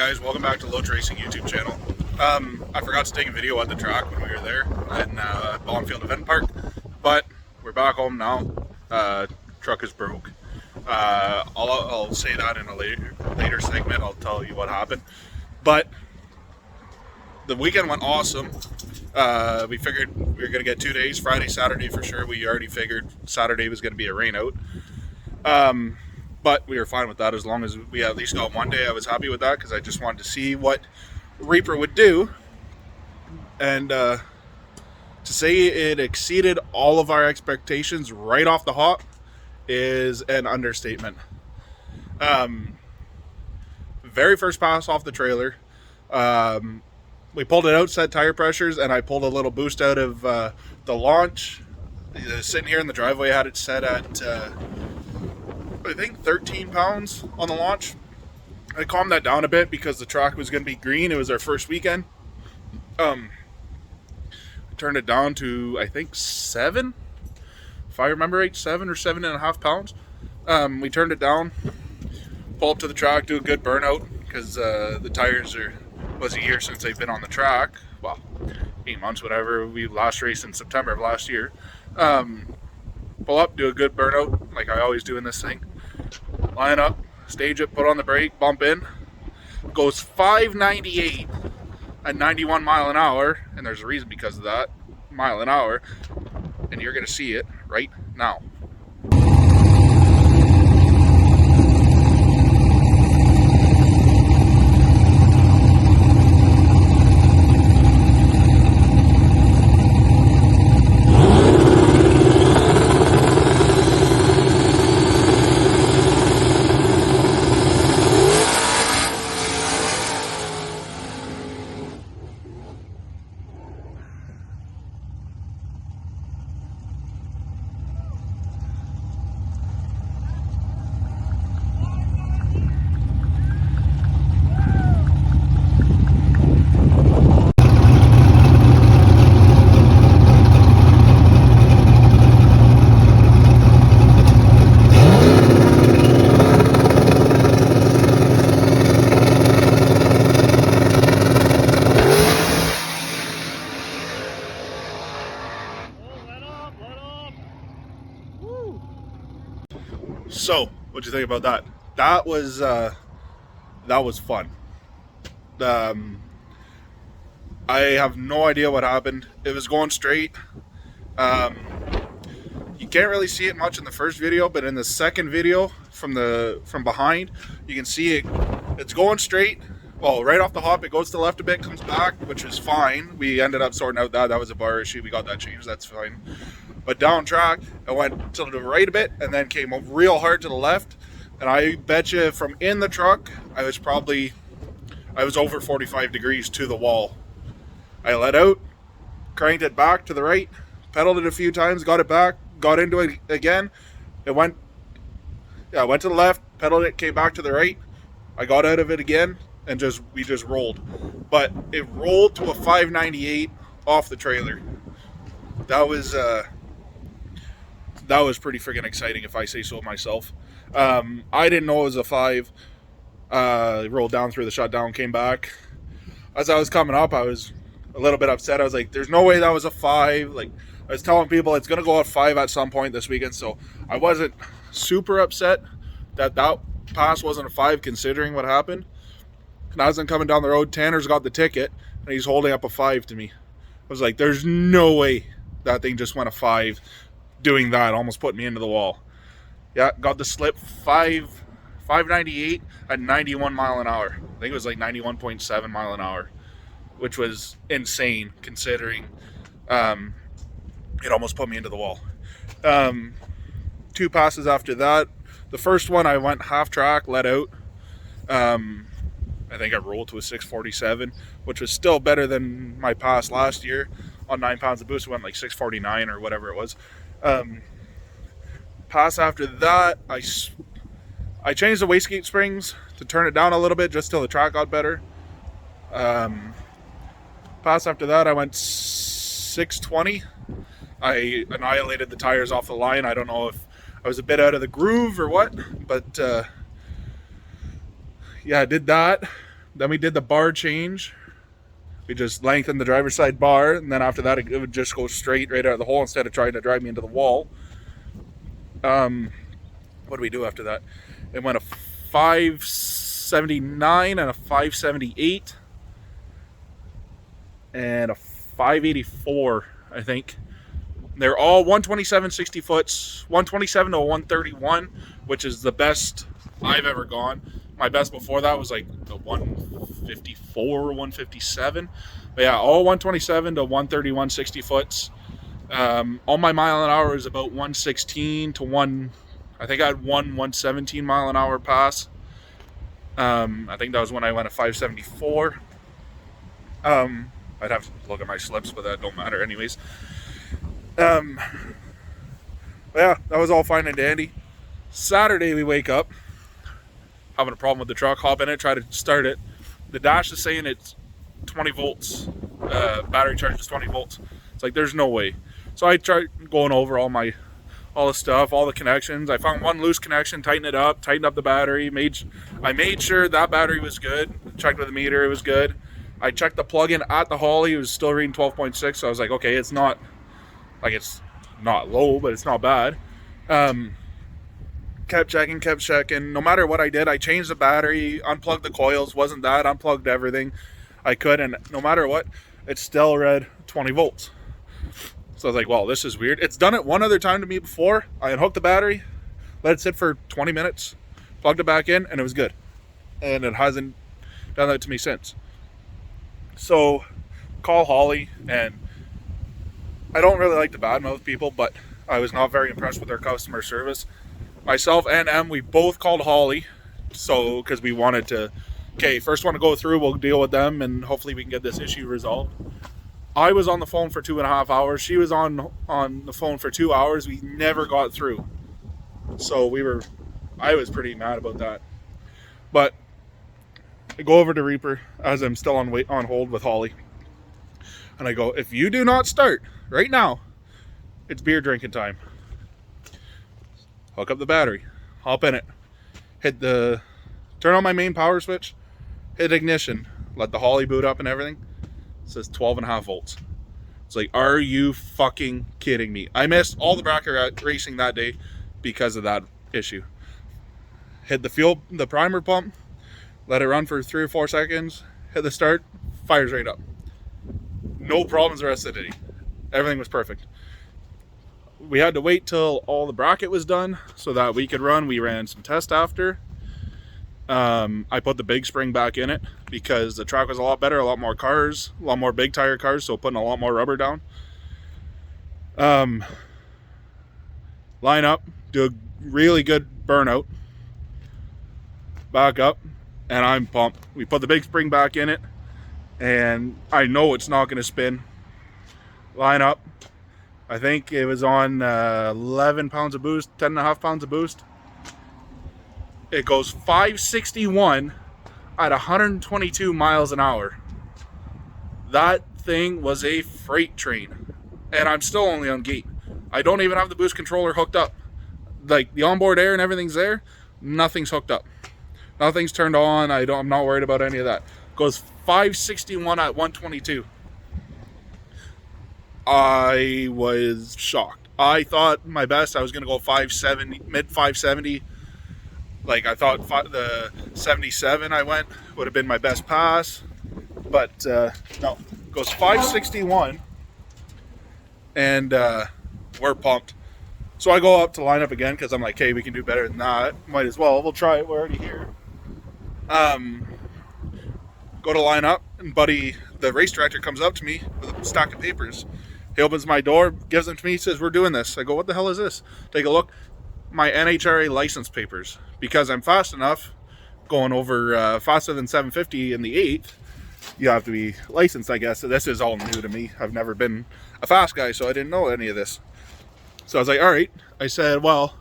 guys, welcome back to Loach Racing YouTube channel. I forgot to take a video at the track when we were there in Bonfield Event Park, but we're back home now. Truck is broke. I'll say that in a later segment. I'll tell you what happened. But the weekend went awesome. We figured we were going to get 2 days, Friday, Saturday for sure. We already figured Saturday was going to be a rain out. But we were fine with that as long as we at least got 1 day. I was happy with that because I just wanted to see what Reaper would do. And to say it exceeded all of our expectations right off the hop is an understatement. Very first pass off the trailer. We pulled it out, set tire pressures, and I pulled a little boost out of the launch. Sitting here in the driveway, I had it set at... I think 13 pounds on the launch. I calmed that down a bit because the track was going to be green. It was our first weekend. I turned it down to, I think, 7. If I remember right, 7 or 7.5 pounds. We turned it down, pull up to the track, do a good burnout because the tires was a year since they've been on the track. Well, 8 months, whatever. We last raced in September of last year. Pull up, do a good burnout like I always do in this thing. Line up, stage it, put on the brake, bump in. Goes 598 at 91 mile an hour, and there's a reason because of that, mile an hour, and you're going to see it right now. So, what'd you think about that? That was fun. I have no idea what happened. It was going straight. You can't really see it much in the first video, but in the second video from behind, you can see it. It's going straight. Well, right off the hop, it goes to the left a bit, comes back, which is fine. We ended up sorting out that was a bar issue. We got that changed. That's fine. But down track, it went to the right a bit and then came real hard to the left. And I bet you from in the truck, I was over 45 degrees to the wall. I let out, cranked it back to the right, pedaled it a few times, got it back, got into it again. It went to the left, pedaled it, came back to the right. I got out of it again and we just rolled. But it rolled to a 598 off the trailer. That was pretty freaking exciting, if I say so myself. I didn't know it was a 5. Rolled down through the shutdown, came back. As I was coming up, I was a little bit upset. I was like, there's no way that was a 5. Like, I was telling people it's going to go at 5 at some point this weekend, so I wasn't super upset that pass wasn't a 5 considering what happened. And as I'm coming down the road, Tanner's got the ticket, and he's holding up a 5 to me. I was like, there's no way that thing just went a 5. Doing that almost put me into the wall. Yeah, got the slip 598 at 91 mile an hour. I think it was like 91.7 mile an hour, which was insane considering it almost put me into the wall. 2 passes after that. The first one I went half track, let out. I think I rolled to a 647, which was still better than my pass last year. On 9 pounds of boost, it went like 649 or whatever it was. Pass after that, I changed the wastegate springs to turn it down a little bit just till the track got better. Pass after that, I went 620. I annihilated the tires off the line. I don't know if I was a bit out of the groove or what, but yeah, I did that. Then we did the bar change. We just lengthened the driver's side bar, and then after that, it would just go straight right out of the hole instead of trying to drive me into the wall. What do we do after that? It went a 579 and a 578 and a 584, I think. They're all 127 60 foots, 127 to 131, which is the best I've ever gone. My best before that was like the 154 or 157. But yeah, all 127 to 131 60 foots. On my mile an hour is about 116 to 1. I think I had 117 mile an hour pass. I think that was when I went at 574. I'd have to look at my slips, but that don't matter anyways. Yeah, that was all fine and dandy. Saturday we wake up, having a problem with the truck, hop in it, try to start it. The dash is saying it's 20 volts. Battery charge is 20 volts. It's like, there's no way. So I tried going over all the stuff, all the connections. I found one loose connection, tightened it up, tightened up the battery. I made sure that battery was good. Checked with the meter, it was good. I checked the plug-in at the Holly, it was still reading 12.6. So I was like, okay, it's not low, but it's not bad. Kept checking. No matter what I did, I changed the battery, unplugged the coils, unplugged everything I could, and no matter what, it still read 20 volts. So I was like, well, this is weird. It's done it one other time to me before. I unhooked the battery, let it sit for 20 minutes, plugged it back in, and it was good. And it hasn't done that to me since. So, call Holly, and I don't really like to badmouth people, but I was not very impressed with their customer service. Myself and Em, we both called Holly, so because we wanted to, okay, first one to go through, we'll deal with them, and hopefully we can get this issue resolved. I was on the phone for 2.5 hours. She was on the phone for 2 hours. We never got through. So I was pretty mad about that. But I go over to Reaper as I'm still on hold with Holly. And I go, if you do not start right now, it's beer drinking time. Hook up the battery, hop in it, turn on my main power switch, hit ignition, let the Holly boot up and everything. It says 12.5 volts. It's like, are you fucking kidding me? I missed all the bracket racing that day because of that issue. Hit the primer pump, let it run for 3 or 4 seconds, hit the start, fires right up. No problems the rest of the day. Everything was perfect. We had to wait till all the bracket was done so that we could run. We ran some tests after. I put the big spring back in it because the track was a lot better, a lot more cars, a lot more big tire cars, so putting a lot more rubber down. Line up, do a really good burnout, back up, and I'm pumped. We put the big spring back in it, and I know it's not going to spin. Line up. I think it was on 11 pounds of boost, 10.5 pounds of boost. It goes 561 at 122 miles an hour. That thing was a freight train. And I'm still only on gate. I don't even have the boost controller hooked up. Like, the onboard air and everything's there. Nothing's hooked up. Nothing's turned on. I'm not worried about any of that. Goes 561 at 122. I was shocked. I thought my best, I was going to go 570, mid 570. Like, I thought the 77 I went would have been my best pass. But, no. Goes 561. And we're pumped. So I go up to line up again because I'm like, hey, we can do better than that. Might as well. We'll try it. We're already here. Go to line up, and Buddy, the race director, comes up to me with a stack of papers. He opens my door, gives them to me, he says, we're doing this. I go, what the hell is this? Take a look. My NHRA license papers. Because I'm fast enough, going over faster than 750 in the 8th, you have to be licensed, I guess. So this is all new to me. I've never been a fast guy, so I didn't know any of this. So I was like, all right. I said, well,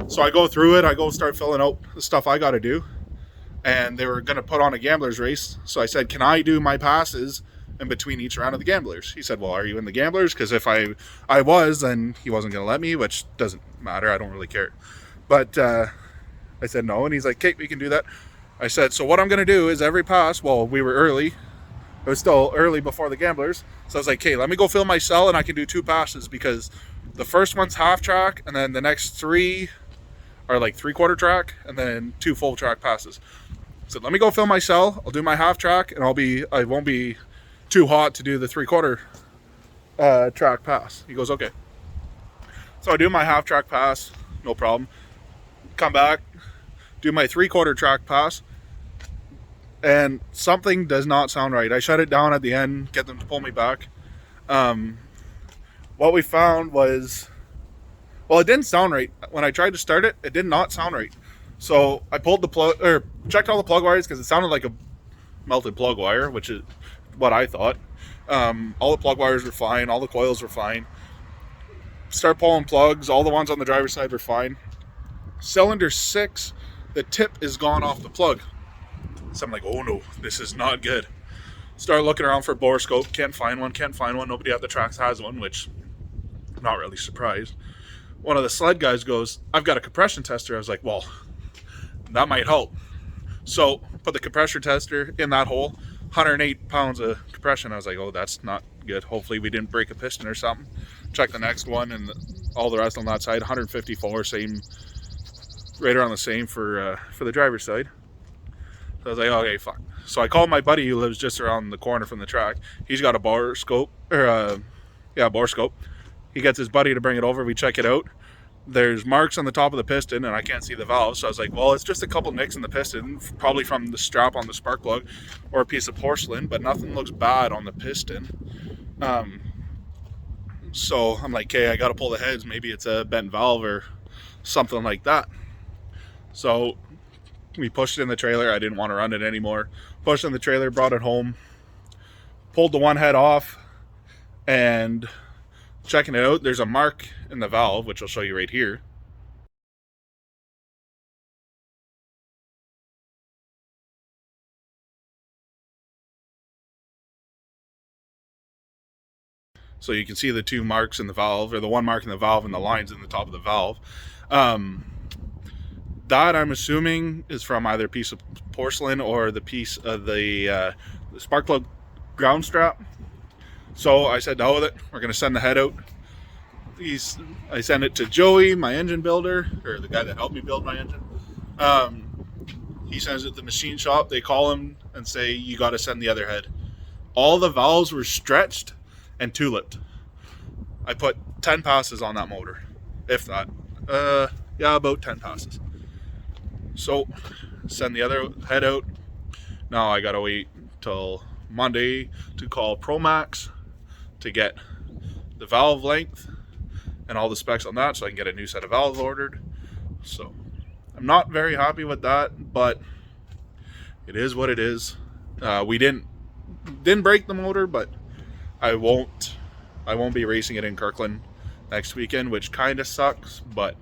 so I go through it. I go start filling out the stuff I got to do. And they were going to put on a gambler's race. So I said, can I do my passes in between each round of the gamblers? He said, well, are you in the gamblers? Because if I was, then he wasn't going to let me, which doesn't matter. I don't really care. But I said no. And he's like, okay, we can do that. I said, so what I'm going to do is every pass, well, we were early. It was still early before the gamblers. So I was like, okay, let me go fill my cell and I can do 2 passes because the first one's half track and then the next 3 are like 3/4 track and then 2 full track passes. So let me go fill my cell. I'll do my half track and I won't be too hot to do the 3/4 track pass. He goes, okay. So I do my half track pass, no problem. Come back, do my 3/4 track pass, and something does not sound right. I shut it down at the end, get them to pull me back. What we found was, well, it didn't sound right. When I tried to start it, it did not sound right. So I pulled the plug, or checked all the plug wires because it sounded like a melted plug wire, which is what I thought. All the plug wires were fine, all the coils were fine. Start pulling plugs, all the ones on the driver's side were fine. Cylinder 6, the tip is gone off the plug. So I'm like, oh no, this is not good. Start looking around for a bore scope, can't find one. Nobody at the tracks has one, which I'm not really surprised. One of the sled guys goes, I've got a compression tester. I was like, well, that might help. So put the compression tester in that hole, 108 pounds of compression. I was like, oh, that's not good. Hopefully we didn't break a piston or something. Check the next one and all the rest on that side, 154, same, right around the same for the driver's side. So I was like, okay, fuck. So I called my buddy who lives just around the corner from the track. He's got a bore scope, or bore scope. He gets his buddy to bring it over. We check it out. There's marks on the top of the piston, and I can't see the valve. So I was like, well, it's just a couple nicks in the piston, probably from the strap on the spark plug or a piece of porcelain, but nothing looks bad on the piston. So I'm like, okay, I got to pull the heads. Maybe it's a bent valve or something like that. So we pushed it in the trailer. I didn't want to run it anymore. Pushed it in the trailer, brought it home, pulled the one head off, and checking it out, there's a mark in the valve, which I'll show you right here. So you can see the 2 marks in the valve, or the 1 mark in the valve and the lines in the top of the valve. That I'm assuming is from either a piece of porcelain or the piece of the spark plug ground strap. So I said, no with it. We're going to send the head out. I send it to Joey, my engine builder, or the guy that helped me build my engine. He sends it to the machine shop. They call him and say, you got to send the other head. All the valves were stretched and tulipped. I put 10 passes on that motor, if that. About 10 passes. So send the other head out. Now I gotta wait till Monday to call ProMax to get the valve length and all the specs on that so I can get a new set of valves ordered. So I'm not very happy with that, but it is what it is. We didn't break the motor, but I won't be racing it in Kirkland next weekend, which kind of sucks, but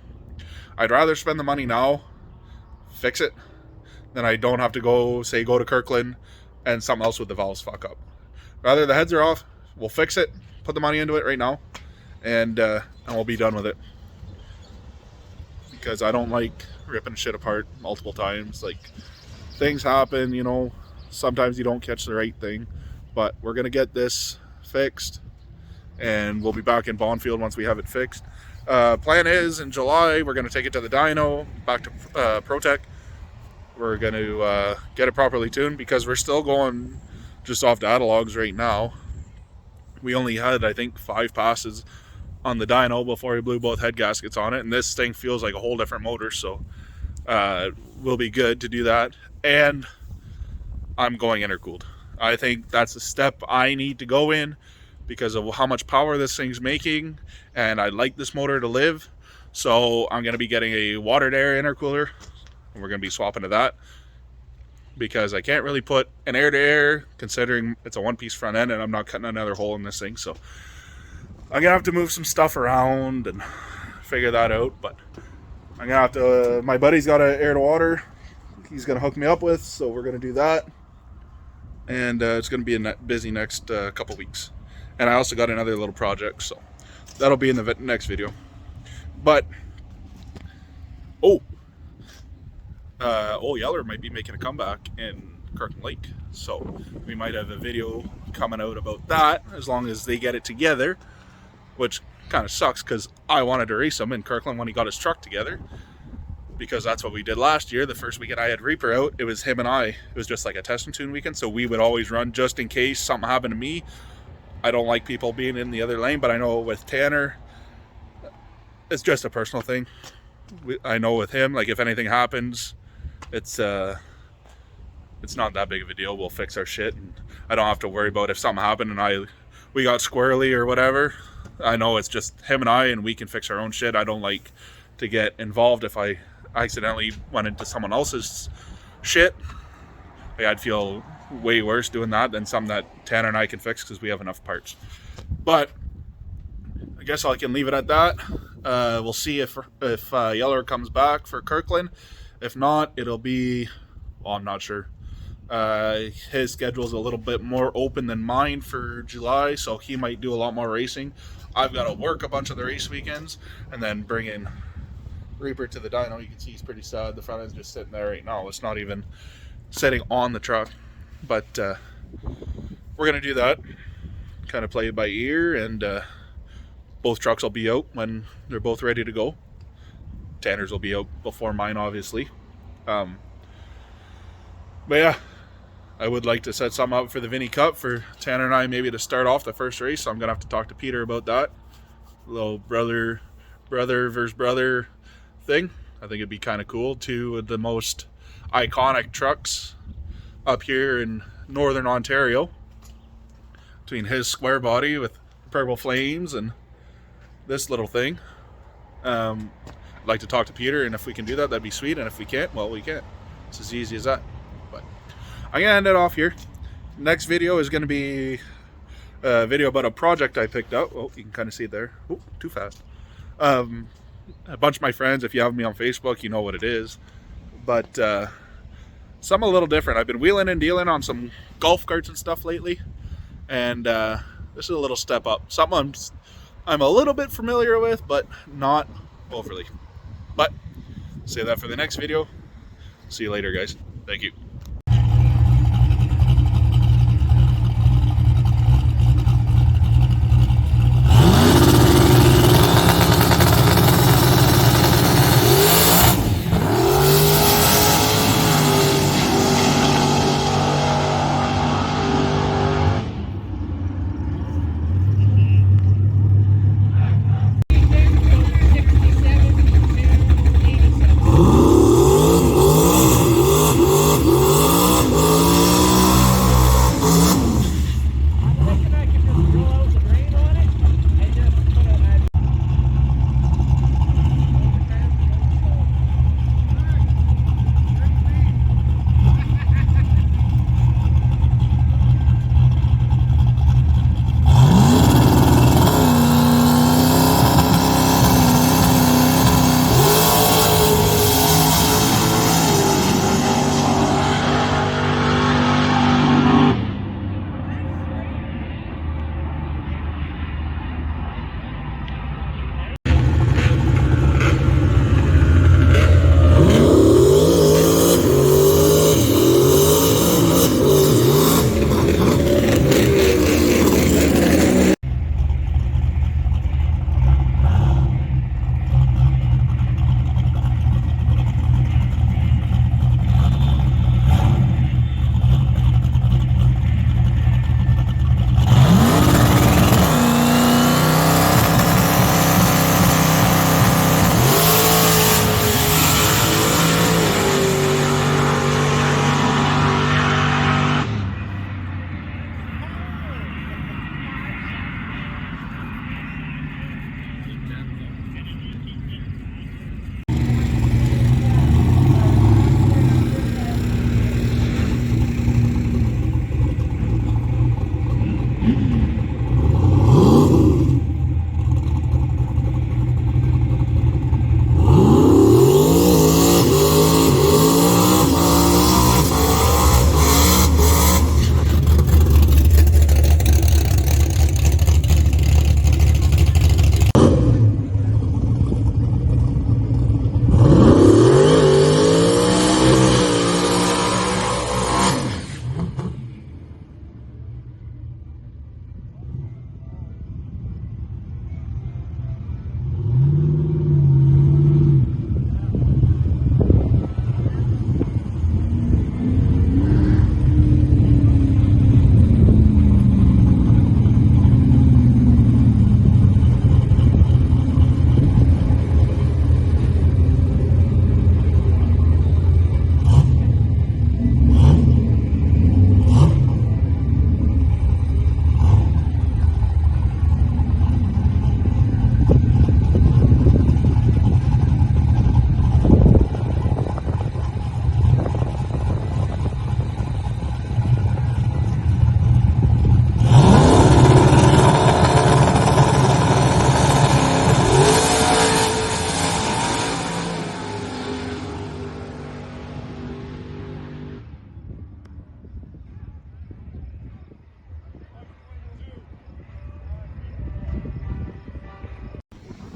I'd rather spend the money now, fix it, then I don't have to go to Kirkland and something else with the valves fuck up. Rather the heads are off, we'll fix it, put the money into it right now, and we'll be done with it. Because I don't like ripping shit apart multiple times. Like, things happen, you know, sometimes you don't catch the right thing, but we're gonna get this fixed and we'll be back in Bonfield once we have it fixed. Plan is in July we're going to take it to the dyno, back to ProTech. We're going to get it properly tuned because we're still going just off data logs right now. We only had, I think, 5 passes on the dyno before we blew both head gaskets on it, and this thing feels like a whole different motor, so we'll be good to do that. And I'm going intercooled. I think that's a step I need to go in because of how much power this thing's making, and I like this motor to live. So I'm going to be getting a water-to-air intercooler, and we're going to be swapping to that because I can't really put an air-to-air considering it's a one-piece front end and I'm not cutting another hole in this thing. So I'm going to have to move some stuff around and figure that out, but I'm going to have to, my buddy's got an air-to-water he's going to hook me up with, so we're going to do that. And it's going to be a busy next couple weeks. And I also got another little project, so that'll be in the next video. But Old Yeller might be making a comeback in Kirkland Lake. So we might have a video coming out about that as long as they get it together, which kind of sucks because I wanted to race him in Kirkland when he got his truck together, because that's what we did last year. The first weekend I had Reaper out, it was him and I. It was just like a test and tune weekend, so we would always run just in case something happened to me. I don't like people being in the other lane, but I know with Tanner, it's just a personal thing. I know with him, like if anything happens, it's not that big of a deal. We'll fix our shit, and I don't have to worry about if something happened and we got squirrely or whatever. I know it's just him and I, and we can fix our own shit. I don't like to get involved if I accidentally went into someone else's shit. Like, I'd feel way worse doing that than something that Tanner and I can fix because we have enough parts. But I guess I can leave it at that. We'll see if Yeller comes back for Kirkland. If not, it'll be, well, I'm not sure. His schedule is a little bit more open than mine for July, so he might do a lot more racing. I've got to work a bunch of the race weekends and then bring in Reaper to the dyno. You can see he's pretty sad. The front end's just sitting there right now. It's not even sitting on the truck. But we're going to do that. Kind of play it by ear, and both trucks will be out when they're both ready to go. Tanner's will be out before mine, obviously. But yeah, I would like to set something up for the Vinny Cup for Tanner and I, maybe to start off the first race. So I'm going to have to talk to Peter about that. A little brother versus brother thing. I think it'd be kind of cool. Two of the most iconic trucks up here in northern Ontario. Between his square body with purple flames and this little thing. I'd like to talk to Peter, and if we can do that, that'd be sweet. And if we can't, well, we can't. It's as easy as that. But I'm going to end it off here. Next video is going to be a video about a project I picked up. Oh, you can kind of see it there. Oh, too fast. A bunch of my friends, if you have me on Facebook, you know what it is. But something a little different. I've been wheeling and dealing on some golf carts and stuff lately. And this is a little step up. Something I'm a little bit familiar with, but not overly. But save that for the next video. See you later, guys. Thank you.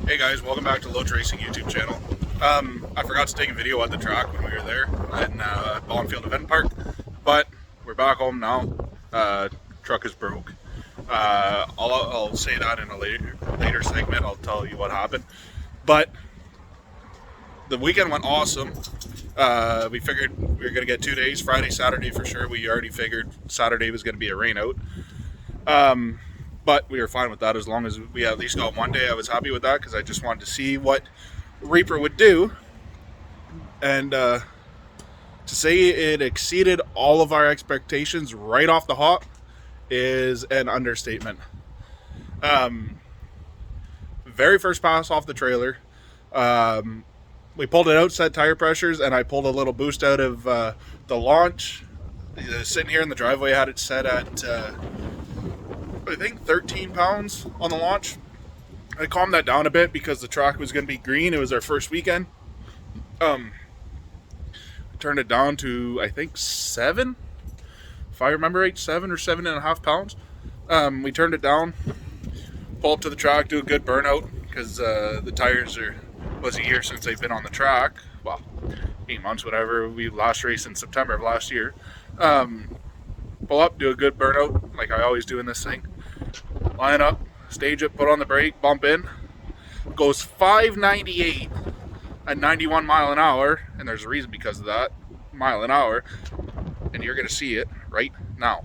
Hey guys, welcome back to Loach Racing YouTube channel. I forgot to take a video at the track when we were there in Bonfield Event Park, but we're back home now. Truck is broke. I'll say that in a later segment. I'll tell you what happened. But the weekend went awesome. We figured we were going to get 2 days, Friday, Saturday for sure. We already figured Saturday was going to be a rain out. But we were fine with that as long as we at least got 1 day. I was happy with that because I just wanted to see what Reaper would do. And to say it exceeded all of our expectations right off the hop is an understatement. Very first pass off the trailer, we pulled it out, set tire pressures, and I pulled a little boost out of the launch. Sitting here in the driveway, I had it set at I think 13 pounds on the launch. I calmed that down a bit because the track was going to be green. It was our first weekend. I turned it down to, I think, 7. If I remember right, 7 or 7.5 pounds. We turned it down, pull up to the track, do a good burnout because the tires was a year since they've been on the track. Well, 8 months, whatever. We last raced in September of last year. Pull up, do a good burnout like I always do in this thing. Line up, stage it, put on the brake, bump in. Goes 598 at 91 mile an hour, and there's a reason because of that, mile an hour, and you're going to see it right now.